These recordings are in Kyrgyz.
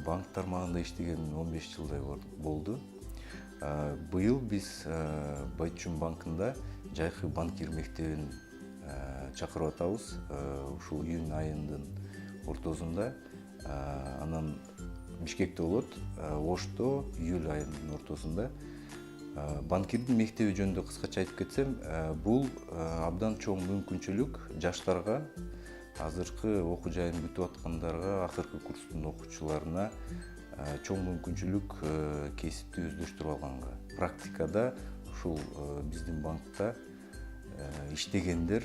банк тармагында иштеген 15 жылдай болду. Быйыл биз Байчун банкында жайкы банкир мектебин чакырып атабыз. Ушул июнь айынын ортосунда, анан Бишкекте болот, Ошто июль айынын ортосунда. Банкирдин мектеби жөнүндө кыскача айтып кетсем, бул абдан чоң мүмкүнчүлүк жаштарга, азыркы окуу жайын бүтүп аткандарга, акыркы курстун окуучуларына чоң мүмкүнчүлүк кесипти өздөштүрүп алганга. Практикада ушул биздин банкта иштегендер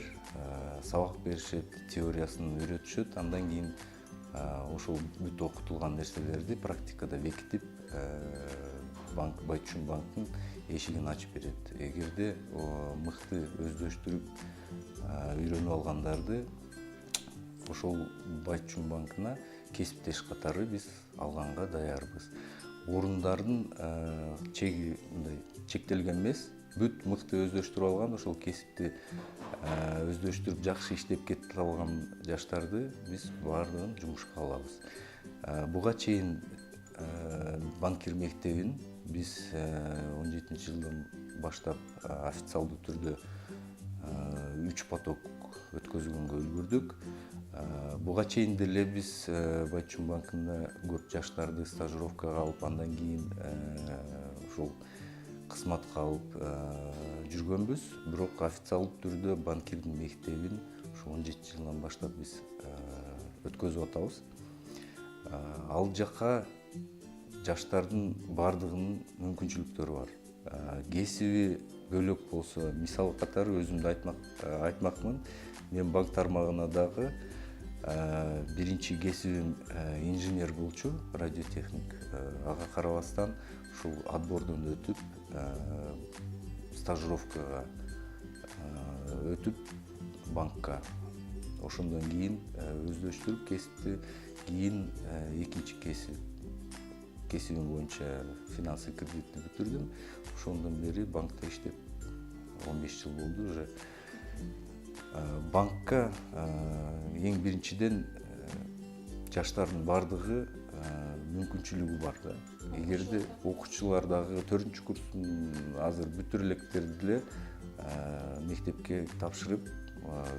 сабак беришет, теориясын үйрөтүшөт, андан кийин ошол бүт окутулган нерселерди практикада бекитип, Байчун банктын эшигин ачып берет. Эгерде мыкты өздөштүрүп үйрөнүп алгандарды ошол Байчун банкына кесиптеш катары биз алганга даярбыз. Орундардын чеги чектелген эмес. Бүт мыкты өздөштүрүп алган, ошол кесипти өздөштүрүп жакшы иштеп кетип алган жаштарды биз баардыгын жумушка алабыз. Буга чейин банкир мектебин биз 17-жылдан баштап официалдуу түрдө 3 поток өткөзгөнгө үлгүрдүк. Буга чейин деле биз Байчун банкында көп жаштарды стажировкага алып, андан кийин ушул кызматка алып жүргөнбүз. Бирок официалдуу түрдө банкирдин мектебин ушу 17 жылдан баштап биз өткөзүп атабыз. Ал жакка жаштардын баардыгынын мүмкүнчүлүктөрү бар. Кесиби бөлөк болсо, мисал катары өзүмдү айтмакмын. Мен банк тармагына дагы биринчи кесибим инженер болчу, радиотехник. Ага карабастан ушул отбордон өтүп, стажировкага өтүп банкка. Ошондон кийин өздөштүрүп кесипти, кийин экинчи кесибим боюнча финансы кредитти бүтүрдүм. Ошондон бери банкта иштеп 15 жыл болду уже. Банкка эң биринчиден жаштардын баардыгы мүмкүнчүлүгү бар да. Эгерде окуучулар дагы 4 курстун азыр бүтүр электерди деле мектепке тапшырып,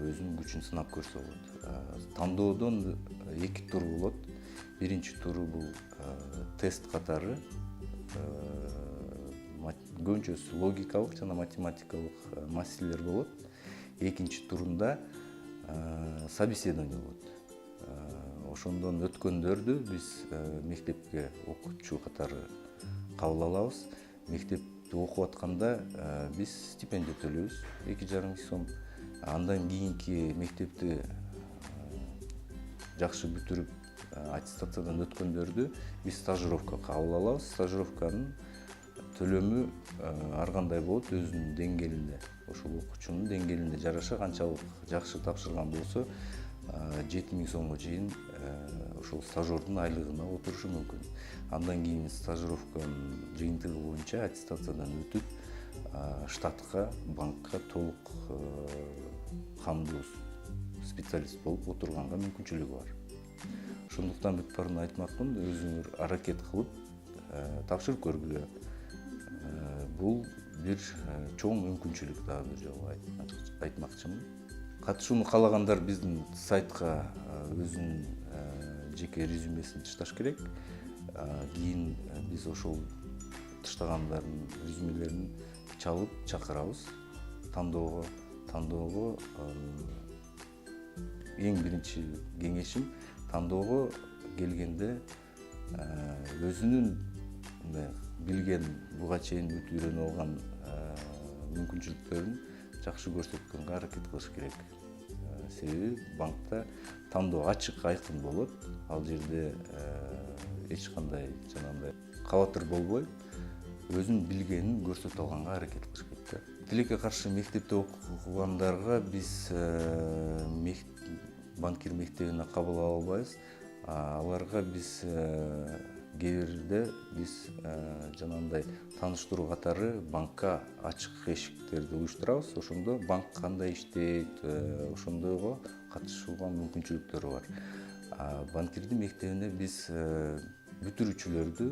өзүнүн күчүн сынап көрсө болот. Тандоодон 2 тур болот. Биринчи туру бул тест катары, көбүнчөсү логикалык жана математикалык маселелер болот. Экинчи турунда собеседование болот. Ошондон өткөндөрдү биз мектепке окуучу катары кабыл алабыз. Мектепти окуп атканда биз стипендия төлөйбүз, 2,5 сом. Андан кийинки мектепти жакшы бүтүрүп аттестациядан өткөндөрдү биз стажировкага кабыл алабыз. Стажировканын төлөмү ар кандай болот, өзүнүн деңгээлинде, ошол окуучунун деңгээлине жараша канчалык жакшы тапшырган болсо 7,000 сомго чейин ошол стажердун айлыгына отурушу мүмкүн. Андан кийин стажировканын жыйынтыгы боюнча аттестациядан өтүп, штатка, банкка толук камдуу специалист болуп отурганга мүмкүнчүлүгү бар. Ошондуктан бүт баарын айтмакмын, өзүңөр аракет кылып тапшырып көргүлө. Бул бир чоң мүмкүнчүлүк, дагы бир жолу айтмакчымын. Катышууну каалагандар биздин сайтка өзүнүн жеке резюмесин тышташ керек. Кийин биз ошол тыштагандардын резюмелерин чалып чакырабыз тандоого. Эң биринчи кеңешим, тандоого келгенде өзүнүн билген, буга чейин бүт үйрөнүп алган мүмкүнчүлүктөрүн жакшы көрсөткөнгө аракет кылыш керек. Себеби банкта тандоо ачык, айкын болот. Ал жерде эч кандай жанагындай кабатыр болбой, өзүнүн билгенин көрсөтө алганга аракет кылыш керек. Тилекке каршы мектепте окугандарга биз банкир мектебине кабыл ала албайбыз. Аларга биз кээ бирде биз жанагындай тааныштыруу катары банкка ачык эшиктерди уюштурабыз. Ошондо банк кандай иштейт, ошондойго катышууга мүмкүнчүлүктөрү бар. Банкирдин мектебине биз бүтүрүүчүлөрдү,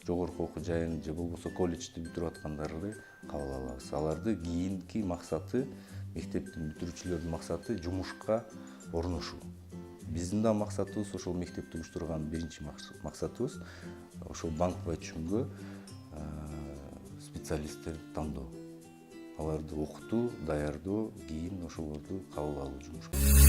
жогорку окуу жайын же болбосо колледжди бүтүрүп аткандарды кабыл алабыз. Аларды кийинки максаты, мектептин бүтүрүүчүлөрдүн максаты жумушка орношуу. Биздин да максатыбыз, ошол мектепти уюштурган биринчи максатыбыз ошол банк байчүнгө специалисттер тандоо. Аларды окутуу, даярдоо, кийин ошолорду кабыл алуу жумушка.